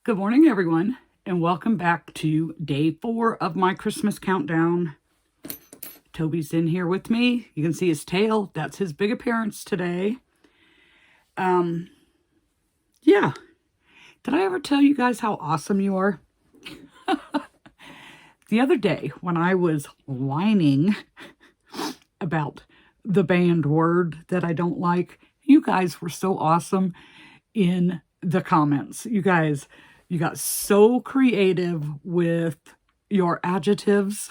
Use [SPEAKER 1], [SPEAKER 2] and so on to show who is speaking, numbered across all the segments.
[SPEAKER 1] Good morning, everyone, and welcome back to day 4 of my Christmas countdown. Toby's in here with me. You can see his tail. That's his big appearance today. Yeah. Did I ever tell you guys how awesome you are? The other day, when I was whining about the banned word that I don't like, you guys were so awesome in the comments. You guys, you got so creative with your adjectives.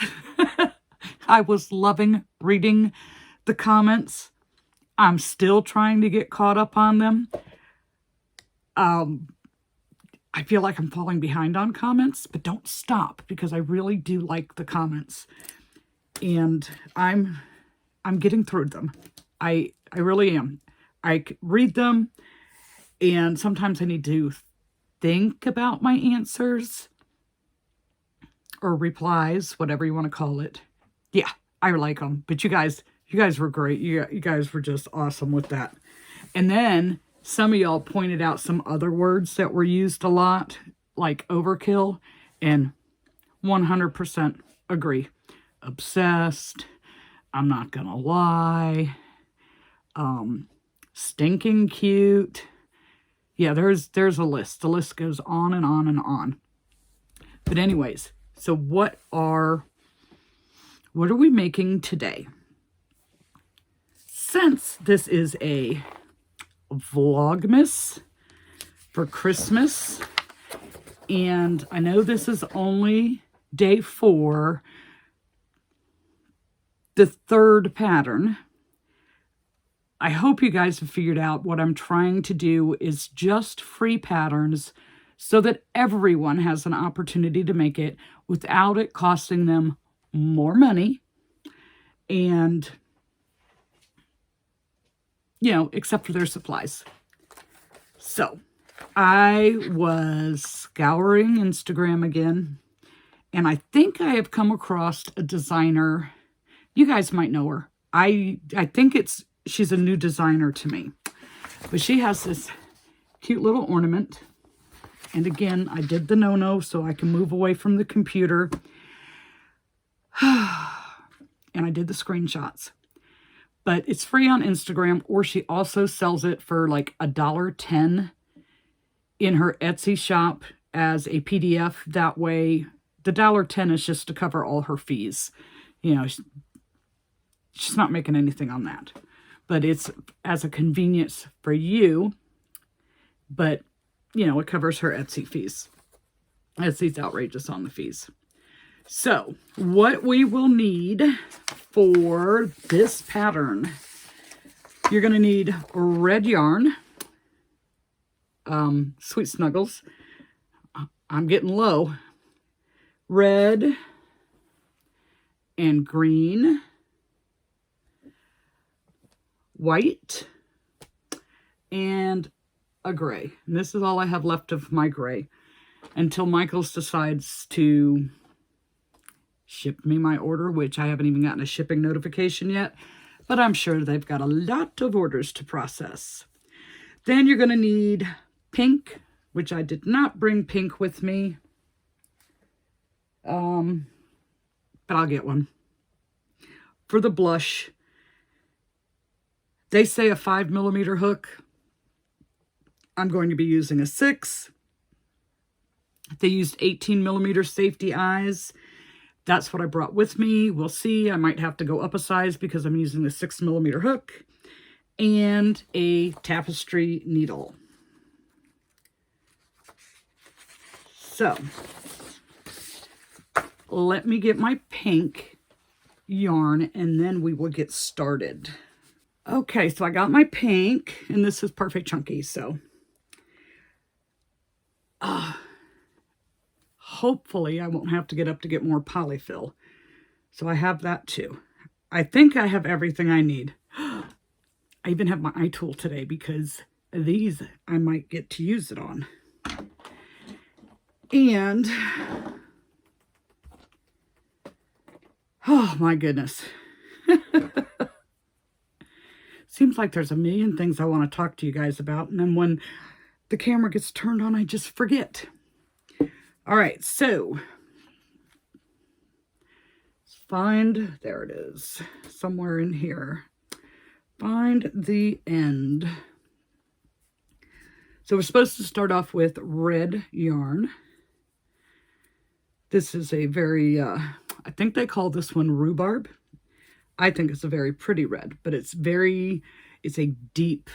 [SPEAKER 1] I was loving reading the comments. I'm still trying to get caught up on them. I feel like I'm falling behind on comments, but don't stop because I really do like the comments. And I'm getting through them. I really am. I read them, and sometimes I need to think about my answers or replies, whatever you want to call it. Yeah, I like them. But you guys were great. You guys were just awesome with that. And then some of y'all pointed out some other words that were used a lot, like overkill, and 100% agree. Obsessed, I'm not gonna lie, stinking cute. Yeah, there's a list. The list goes on and on and on. But anyways, so what are we making today? Since this is a Vlogmas for Christmas, and I know this is only day 4, the third pattern, I hope you guys have figured out what I'm trying to do is just free patterns so that everyone has an opportunity to make it without it costing them more money and, you know, except for their supplies. So I was scouring Instagram again, and I think I have come across a designer. You guys might know her. I think she's a new designer to me. But she has this cute little ornament. And again, I did the no-no so I can move away from the computer. And I did the screenshots. But it's free on Instagram, or she also sells it for like $1.10 in her Etsy shop as a PDF. That way, the $1.10 is just to cover all her fees. You know, she's not making anything on that. But it's as a convenience for you. But, you know, it covers her Etsy fees. Etsy's outrageous on the fees. So, what we will need for this pattern, you're going to need red yarn, Sweet Snuggles. I'm getting low. Red and green, white, and a gray. And this is all I have left of my gray until Michaels decides to ship me my order, which I haven't even gotten a shipping notification yet, but I'm sure they've got a lot of orders to process. Then you're going to need pink, which I did not bring pink with me, but I'll get one. For the blush, they say a 5mm hook. I'm going to be using a 6. They used 18mm safety eyes. That's what I brought with me. We'll see. I might have to go up a size because I'm using the 6mm hook. And a tapestry needle. So, let me get my pink yarn and then we will get started. Okay, so I got my pink, and this is perfect chunky, so hopefully I won't have to get up to get more polyfill. So I have that too. I think I have everything I need. I even have my eye tool today because these I might get to use it on. And, oh my goodness. Seems like there's a million things I want to talk to you guys about, and then when the camera gets turned on, I just forget. All right, so find, there it is, somewhere in here. Find the end. So we're supposed to start off with red yarn. This is a very, I think they call this one rhubarb. I think it's a very pretty red, but it's a deep,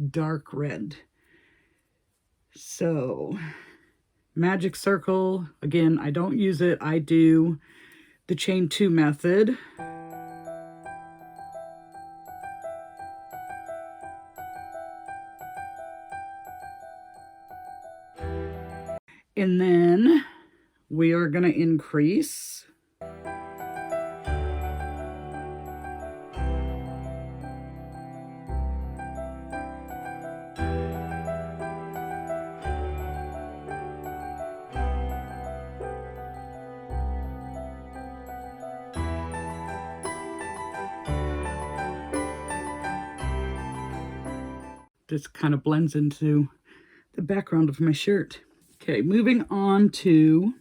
[SPEAKER 1] dark red. So, magic circle, again, I don't use it. I do the chain 2 method. And then we are going to increase. This kind of blends into the background of my shirt. Okay, moving on to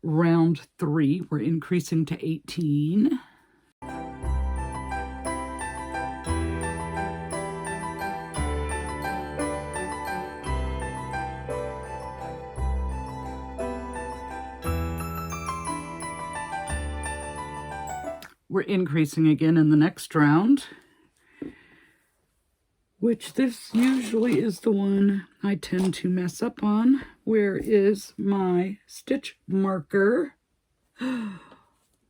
[SPEAKER 1] round 3. We're increasing to 18. We're increasing again in the next round, which this usually is the one I tend to mess up on. Where is my stitch marker?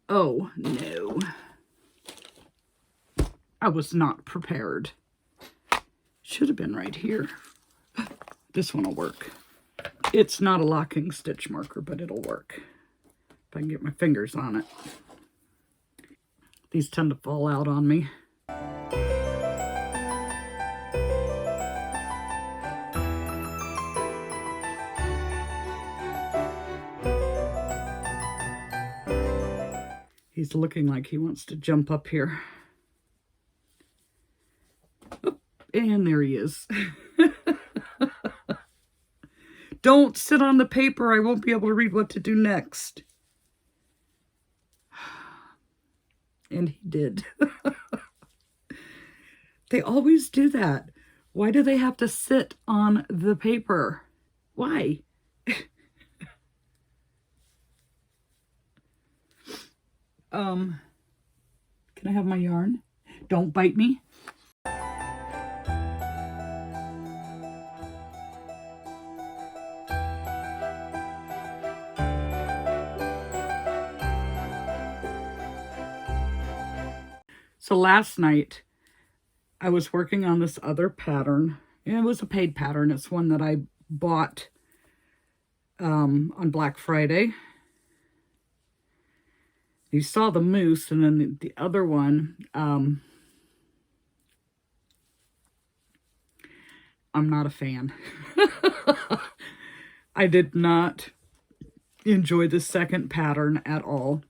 [SPEAKER 1] Oh, no. I was not prepared. Should have been right here. This one will work. It's not a locking stitch marker, but it'll work if I can get my fingers on it. These tend to fall out on me. He's looking like he wants to jump up here. Oh, and there he is. Don't sit on the paper. I won't be able to read what to do next. And he did. They always do that. Why do they have to sit on the paper? Why? Can I have my yarn? Don't bite me. So last night, I was working on this other pattern. And it was a paid pattern. It's one that I bought on Black Friday. You saw the moose, and then the other one, I'm not a fan. I did not enjoy the second pattern at all.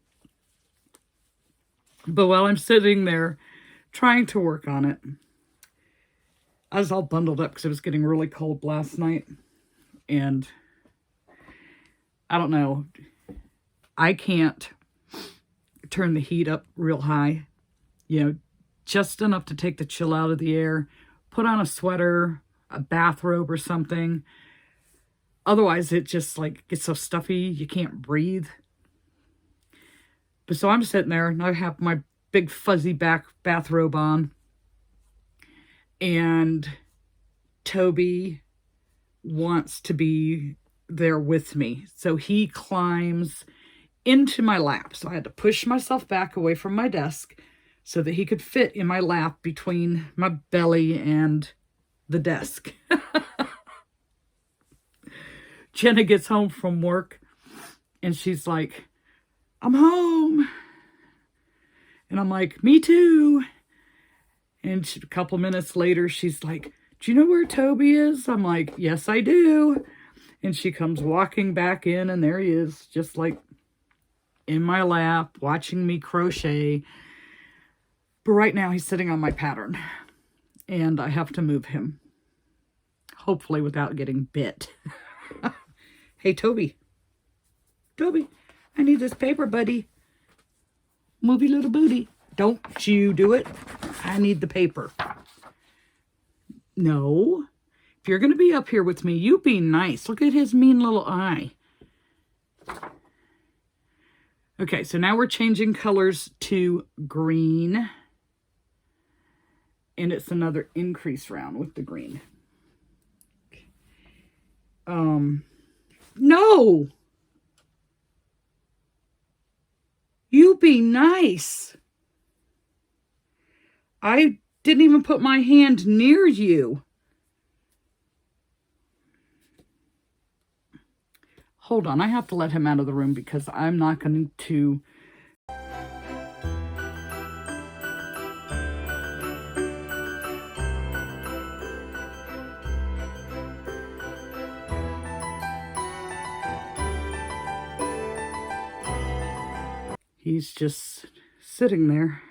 [SPEAKER 1] But while I'm sitting there trying to work on it, I was all bundled up because it was getting really cold last night. And I don't know, I can't turn the heat up real high, you know, just enough to take the chill out of the air, put on a sweater, a bathrobe or something. Otherwise it just like gets so stuffy you can't breathe. But so I'm sitting there and I have my big fuzzy bathrobe on, and Toby wants to be there with me. So he climbs into my lap. So I had to push myself back away from my desk so that he could fit in my lap between my belly and the desk. Jenna gets home from work and she's like, I'm home. And I'm like, me too. And a couple minutes later, she's like, do you know where Toby is? I'm like, yes, I do. And she comes walking back in, and there he is, just like in my lap, watching me crochet. But right now, he's sitting on my pattern, and I have to move him. hopefully without getting bit. Hey, Toby. Toby, I need this paper, buddy. Movie little booty. Don't you do it. I need the paper. No. If you're going to be up here with me, you be nice. Look at his mean little eye. Okay, so now we're changing colors to green. And it's another increase round with the green. No! You be nice. I didn't even put my hand near you. Hold on, I have to let him out of the room because I'm not going to... He's just sitting there.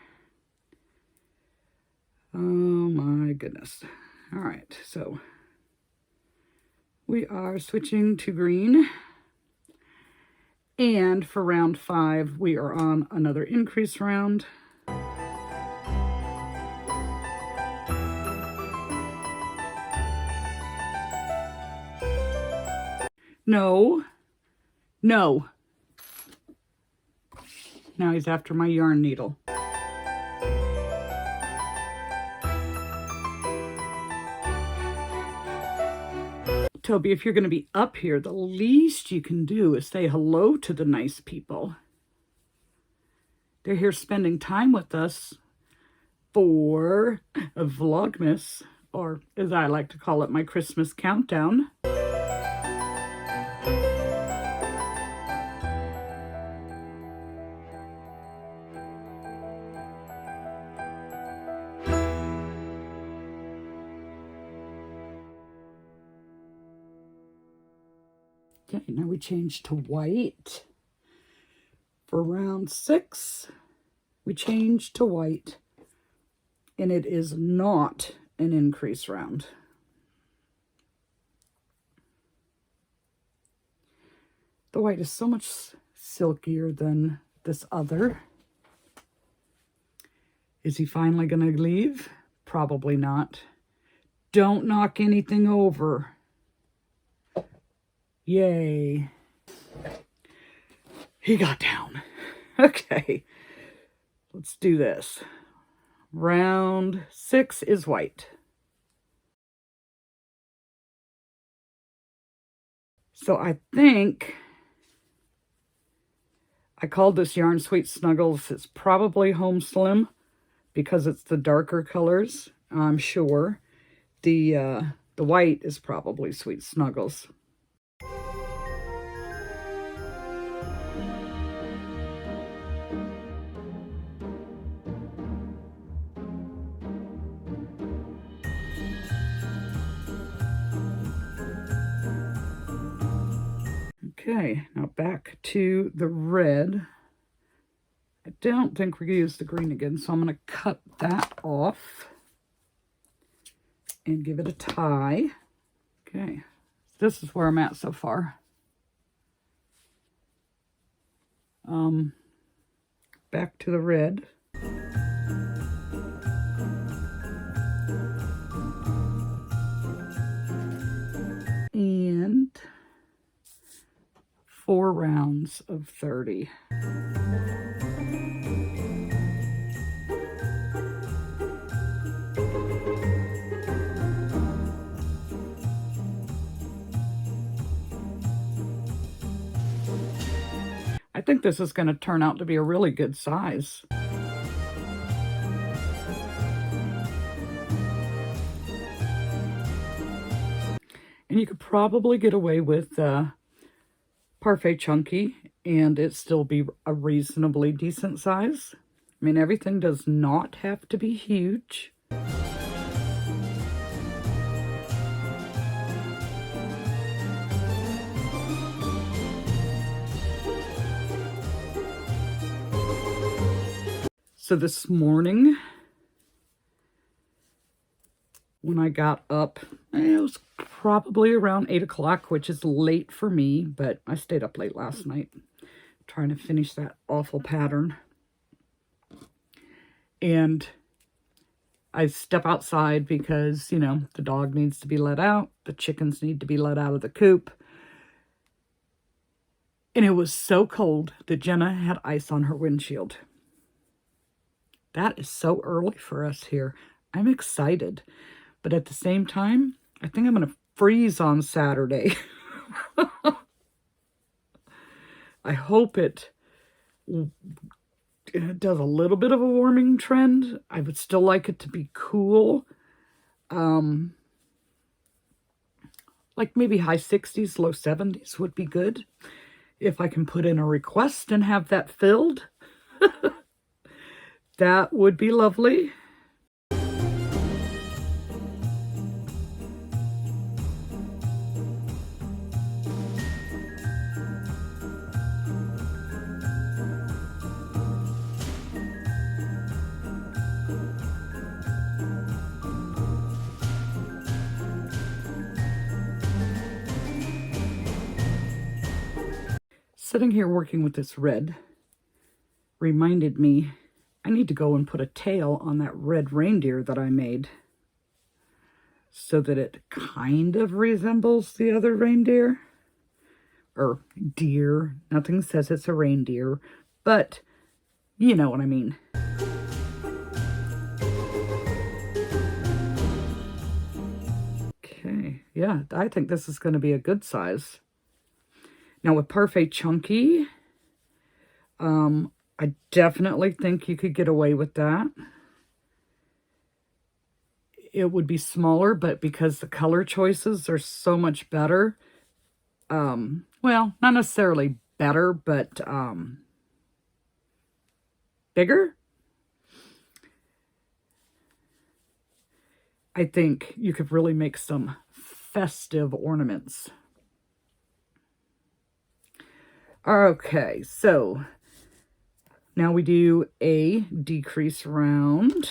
[SPEAKER 1] Oh my goodness. All right, so we are switching to green. And for round 5, we are on another increase round. No. No. Now he's after my yarn needle. Toby, if you're going to be up here, the least you can do is say hello to the nice people. They're here spending time with us for a Vlogmas, or as I like to call it, my Christmas countdown. Okay, now we change to white. For round 6, we change to white, and it is not an increase round. The white is so much silkier than this other. Is he finally going to leave? Probably not. Don't knock anything over. Yay. He got down. Okay. Let's do this. Round 6 is white. So I think I called this yarn Sweet Snuggles. It's probably Home Slim because it's the darker colors, I'm sure. The white is probably Sweet Snuggles. Okay, now back to the red. I don't think we're going to use the green again, so I'm going to cut that off and give it a tie. Okay, this is where I'm at so far. Back to the red. And 4 rounds of 30. I think this is going to turn out to be a really good size. And you could probably get away with Parfait Chunky and it still be a reasonably decent size. I mean, everything does not have to be huge. So this morning, when I got up. It was probably around 8 o'clock, which is late for me, but I stayed up late last night trying to finish that awful pattern. And I step outside because, you know, the dog needs to be let out. The chickens need to be let out of the coop. And it was so cold that Jenna had ice on her windshield. That is so early for us here. I'm excited. But at the same time, I think I'm going to freeze on Saturday. I hope it does a little bit of a warming trend. I would still like it to be cool. Like maybe high 60s, low 70s would be good. If I can put in a request and have that filled, that would be lovely. Sitting here working with this red reminded me I need to go and put a tail on that red reindeer that I made so that it kind of resembles the other reindeer. Or deer. Nothing says it's a reindeer, but you know what I mean. Okay, yeah, I think this is going to be a good size. Now with Parfait Chunky, I definitely think you could get away with that. It would be smaller, but because the color choices are so much better, well, not necessarily better, but bigger, I think you could really make some festive ornaments. Okay, so now we do a decrease round.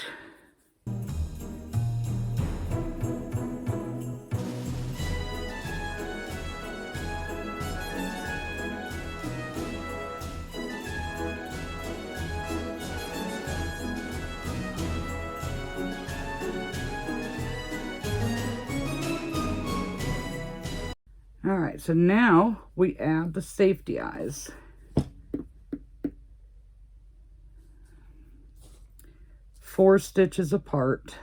[SPEAKER 1] All right, so now we add the safety eyes. Four stitches apart.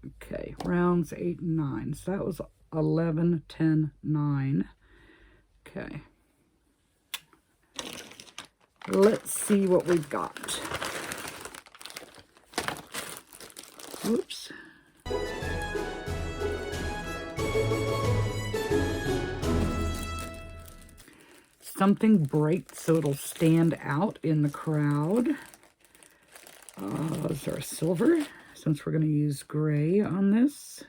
[SPEAKER 1] Okay, rounds 8 and 9. So that was 11, 10, 9. Okay. Let's see what we've got. Whoops. Something bright so it'll stand out in the crowd. Is there a silver? Since we're going to use gray on this.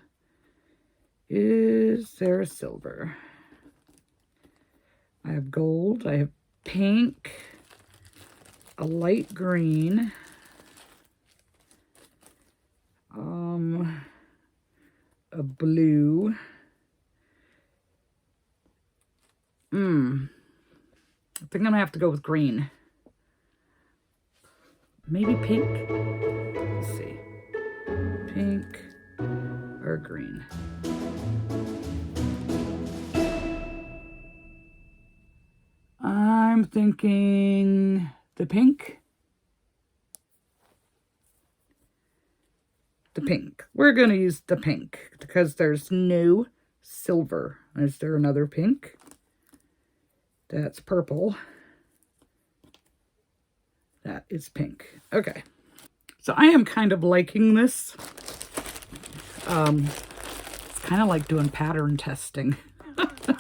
[SPEAKER 1] Is there a silver? I have gold. I have pink. A light green. A blue. I think I'm going to have to go with green. Maybe pink? Let's see. Pink or green. I'm thinking the pink. The pink. We're going to use the pink because there's no silver. Is there another pink? That's purple. That is pink. Okay. So I am kind of liking this. It's kind of like doing pattern testing. I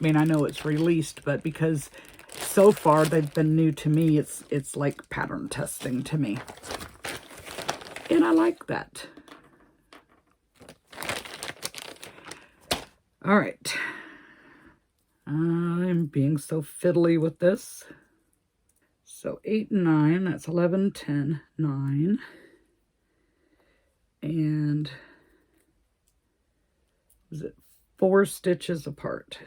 [SPEAKER 1] mean, I know it's released, but because so far they've been new to me, it's like pattern testing to me. And I like that. All right. I'm being so fiddly with this. So 8 and 9, that's 11, 10, 9. and is it 4 stitches apart?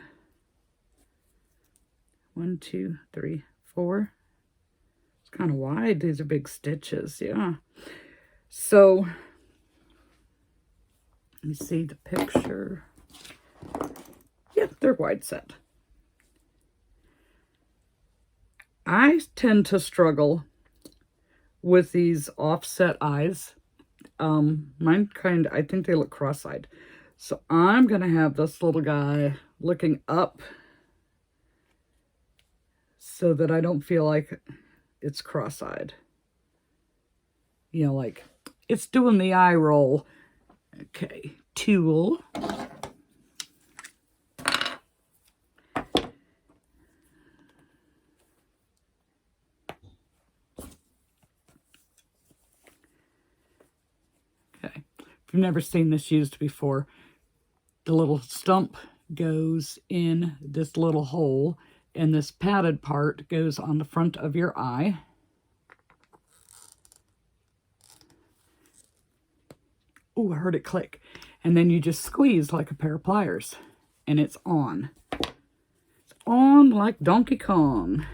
[SPEAKER 1] 1, 2, 3, 4. It's kind of wide. These are big stitches. Yeah. So let me see the picture. Yeah, they're wide set. I tend to struggle with these offset eyes. Mine I think they look cross-eyed. So I'm going to have this little guy looking up so that I don't feel like it's cross-eyed. You know, like it's doing the eye roll. Okay, tulle. Okay, if you've never seen this used before, the little stump goes in this little hole, and this padded part goes on the front of your eye. Oh, I heard it click. And then you just squeeze like a pair of pliers, and it's on. It's on like Donkey Kong.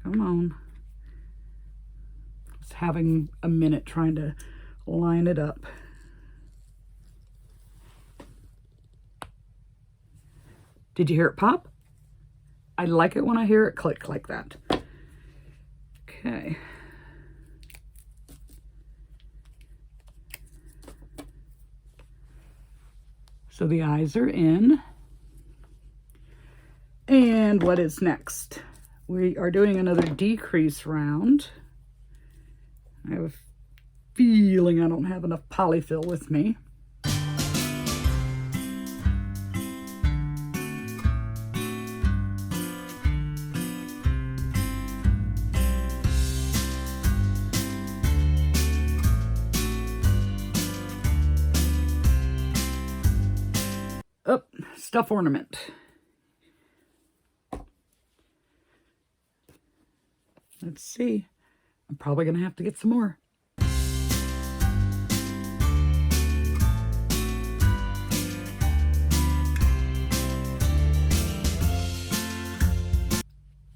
[SPEAKER 1] Come on. Just having a minute trying to line it up. Did you hear it pop? I like it when I hear it click like that. Okay. So the eyes are in. And what is next? We are doing another decrease round. I have a feeling I don't have enough polyfill with me. Oh, stuff ornament. Let's see. I'm probably going to have to get some more.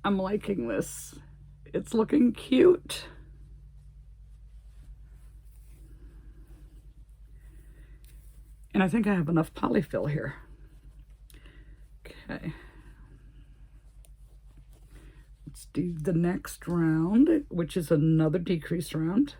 [SPEAKER 1] I'm liking this. It's looking cute. And I think I have enough polyfill here. Okay. Let's do the next round, which is another decrease round.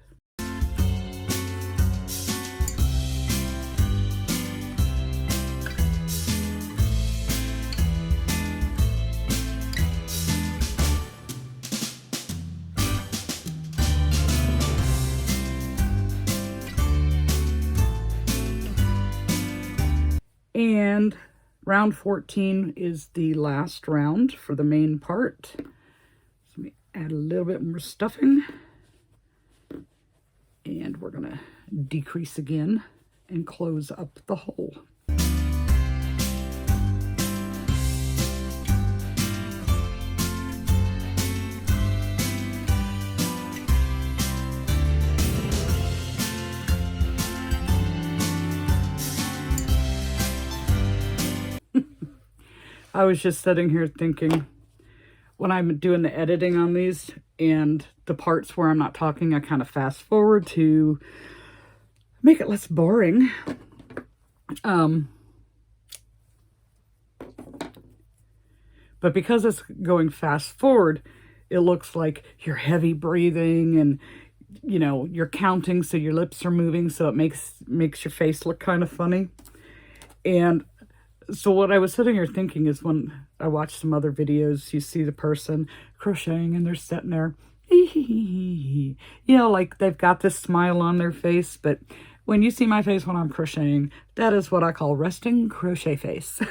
[SPEAKER 1] And round 14 is the last round for the main part. So let me add a little bit more stuffing. And we're going to decrease again and close up the hole. I was just sitting here thinking, when I'm doing the editing on these and the parts where I'm not talking, I kind of fast forward to make it less boring. But because it's going fast forward, it looks like you're heavy breathing and, you know, you're counting, so your lips are moving, so it makes your face look kind of funny. And so what I was sitting here thinking is, when I watch some other videos, you see the person crocheting and they're sitting there, you know, like they've got this smile on their face. But when you see my face when I'm crocheting, that is what I call resting crochet face.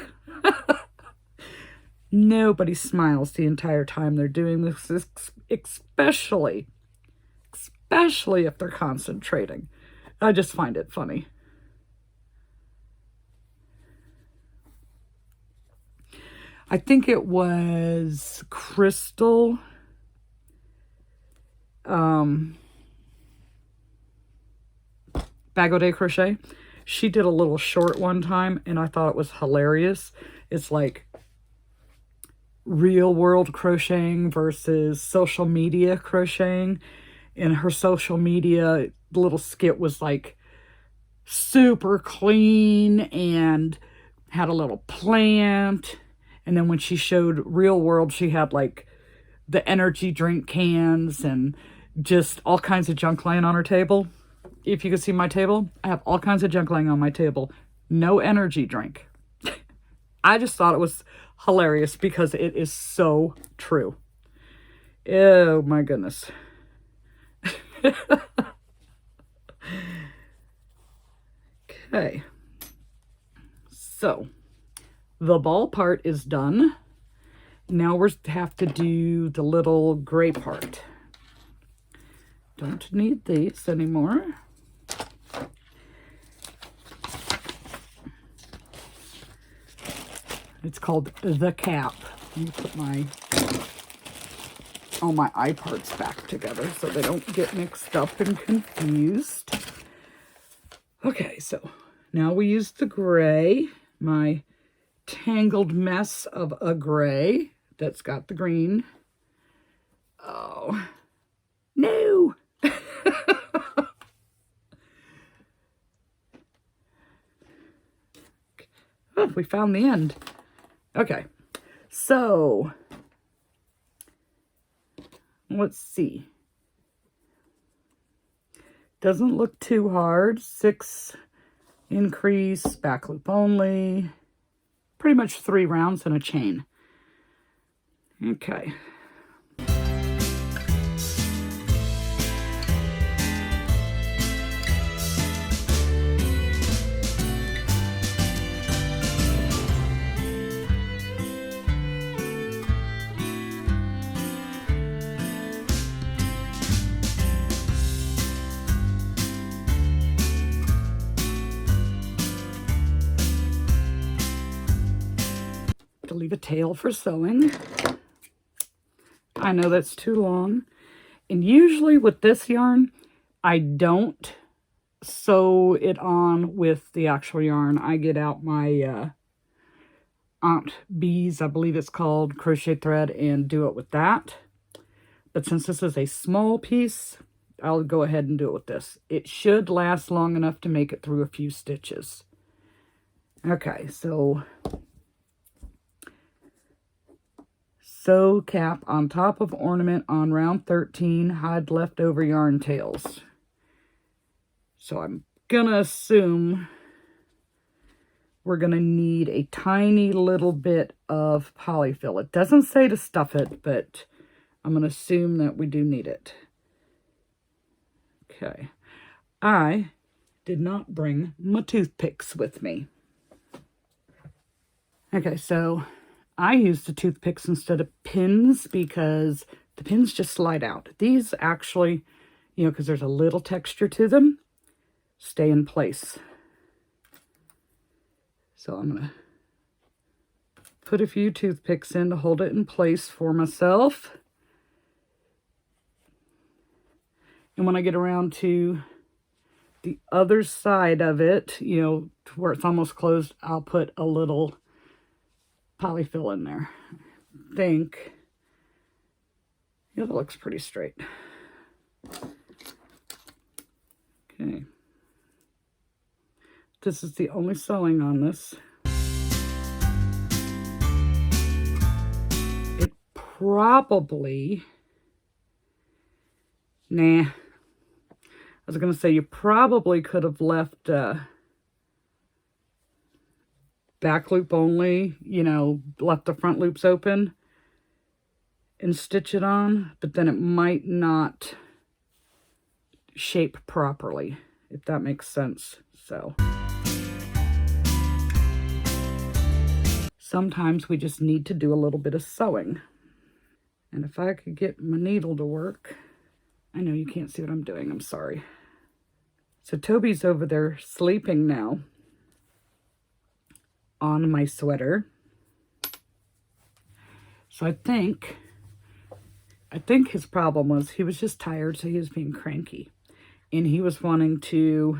[SPEAKER 1] Nobody smiles the entire time they're doing this, especially if they're concentrating. I just find it funny. I think it was Crystal Bag-O-Day Crochet. She did a little short one time, and I thought it was hilarious. It's like real world crocheting versus social media crocheting. And her social media little skit was like super clean and had a little plant. And then when she showed real world, she had like the energy drink cans and just all kinds of junk laying on her table. If you can see my table, I have all kinds of junk laying on my table. No energy drink. I just thought it was hilarious because it is so true. Oh my goodness. Okay. So the ball part is done. Now we have to do the little gray part. Don't need these anymore. It's called the cap. Let me put all my eye parts back together so they don't get mixed up and confused. Okay, so now we use the gray, my tangled mess of a gray that's got the green. Oh, no. Oh, we found the end. Okay, so let's see. Doesn't look too hard. 6 increase, back loop only. Pretty much 3 rounds in a chain. Okay. To leave a tail for sewing. I know that's too long. And usually with this yarn, I don't sew it on with the actual yarn. I get out my Aunt B's, I believe it's called, crochet thread and do it with that. But since this is a small piece, I'll go ahead and do it with this. It should last long enough to make it through a few stitches. Okay, so sew cap on top of ornament on round 13, hide leftover yarn tails. So I'm gonna assume we're gonna need a tiny little bit of polyfill. It doesn't say to stuff it, but I'm gonna assume that we do need it. Okay, I did not bring my toothpicks with me. Okay, so I use the toothpicks instead of pins because the pins just slide out. These actually, you know, because there's a little texture to them, stay in place. So I'm going to put a few toothpicks in to hold it in place for myself. And when I get around to the other side of it, you know, to where it's almost closed, I'll put a little polyfill in there. I think, yeah, that looks pretty straight. Okay. This is the only sewing on this. It probably, nah. I was going to say you probably could have left back loop only, you know, left the front loops open and stitch it on, but then it might not shape properly, if that makes sense. So sometimes we just need to do a little bit of sewing. And if I could get my needle to work, I know you can't see what I'm doing, I'm sorry. So Toby's over there sleeping now on my sweater. So I think I think his problem was he was just tired, so he was being cranky. And he was wanting to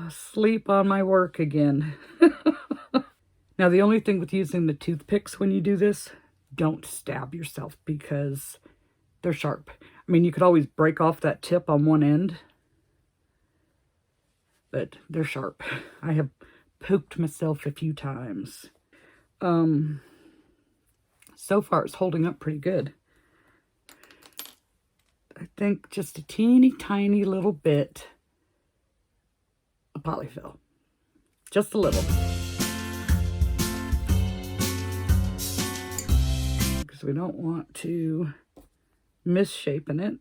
[SPEAKER 1] sleep on my work again. Now, the only thing with using the toothpicks when you do this, don't stab yourself because they're sharp. I mean, you could always break off that tip on one end, but they're sharp. I have poked myself a few times. So far, it's holding up pretty good. I think just a teeny tiny little bit of polyfill. Just a little. Because we don't want to misshapen it.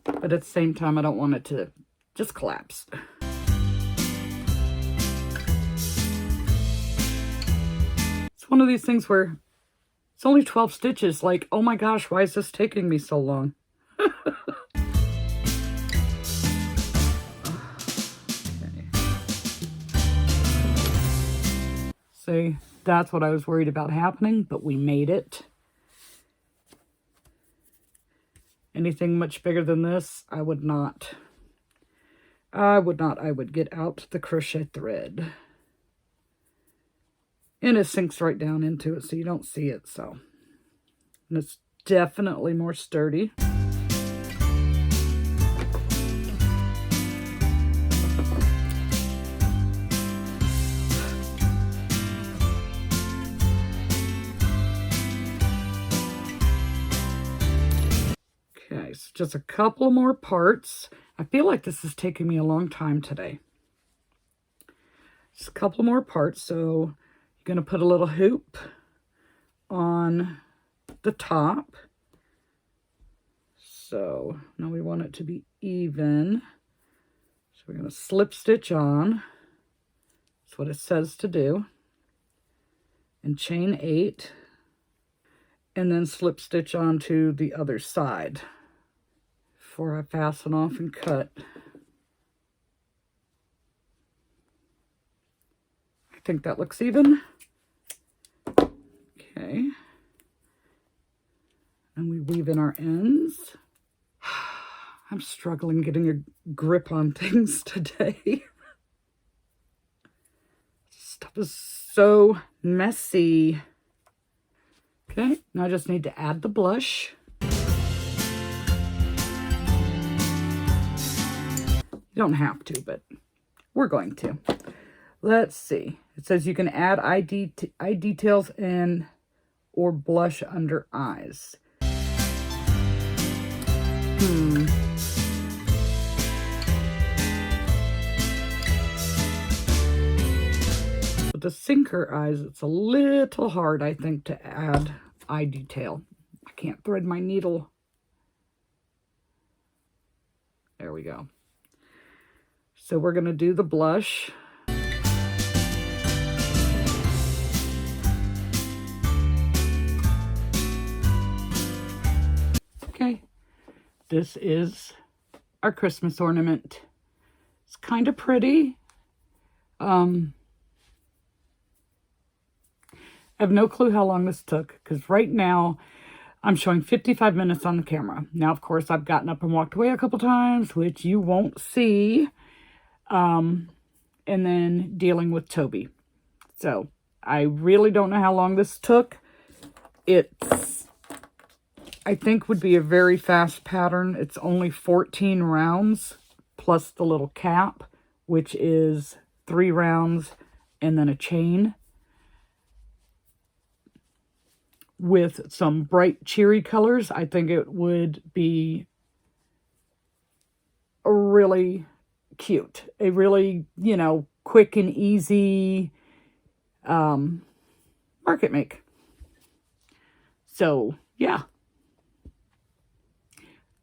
[SPEAKER 1] But at the same time, I don't want it to just collapse. It's one of these things where it's only 12 stitches. Like, oh my gosh, why is this taking me so long? See, that's what I was worried about happening, but we made it. Anything much bigger than this, I would not. I would get out the crochet thread. And it sinks right down into it, so you don't see it, so. And it's definitely more sturdy. Okay, so just a couple more parts. I feel like this is taking me a long time today. Just a couple more parts. So you're going to put a little hoop on the top. So now we want it to be even. So we're going to slip stitch on. That's what it says to do. And chain 8. And then slip stitch onto the other side before I fasten off and cut. I think that looks even. Okay. And we weave in our ends. I'm struggling getting a grip on things today. Stuff is so messy. Okay, now I just need to add the blush. You don't have to, but we're going to. Let's see. It says you can add eye details and or blush under eyes. With the sinker eyes, it's a little hard, I think, to add eye detail. I can't thread my needle. There we go. So we're going to do the blush. Okay. This is our Christmas ornament. It's kind of pretty. I have no clue how long this took, because right now I'm showing 55 minutes on the camera. Now, of course, I've gotten up and walked away a couple times, which you won't see. And then dealing with Toby. So I really don't know how long this took. It's, I think, would be a very fast pattern. It's only 14 rounds plus the little cap, which is 3 rounds and then a chain. With some bright cheery colors, I think it would be a really cute, a really, you know, quick and easy market make. So yeah,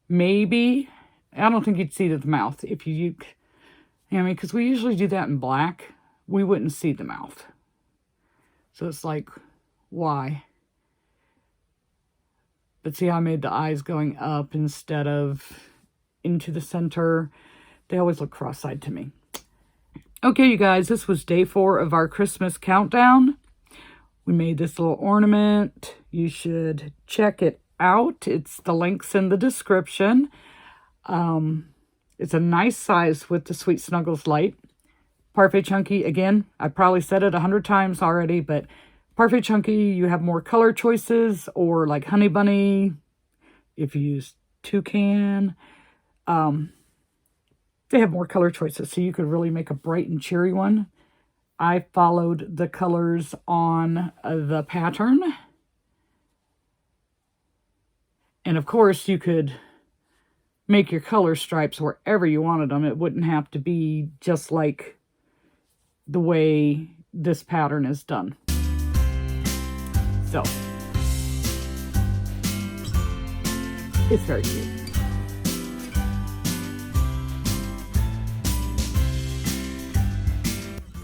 [SPEAKER 1] maybe, I don't think you'd see the mouth if you I mean, because we usually do that in black, we wouldn't see the mouth. So it's like, why? But see how I made the eyes going up instead of into the center? They always look cross-eyed to me. Okay, you guys, this was day 4 of our Christmas countdown. We made this little ornament. You should check it out. The link's in the description. It's a nice size with the Sweet Snuggles light. Parfait Chunky, again, I probably said it 100 times already, but Parfait Chunky, you have more color choices, or like Honey Bunny, if you use Toucan, they have more color choices, so you could really make a bright and cheery one. I followed the colors on the pattern. And of course, you could make your color stripes wherever you wanted them. It wouldn't have to be just like the way this pattern is done. So, it's very cute.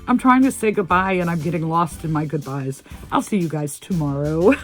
[SPEAKER 1] I'm trying to say goodbye and I'm getting lost in my goodbyes. I'll see you guys tomorrow.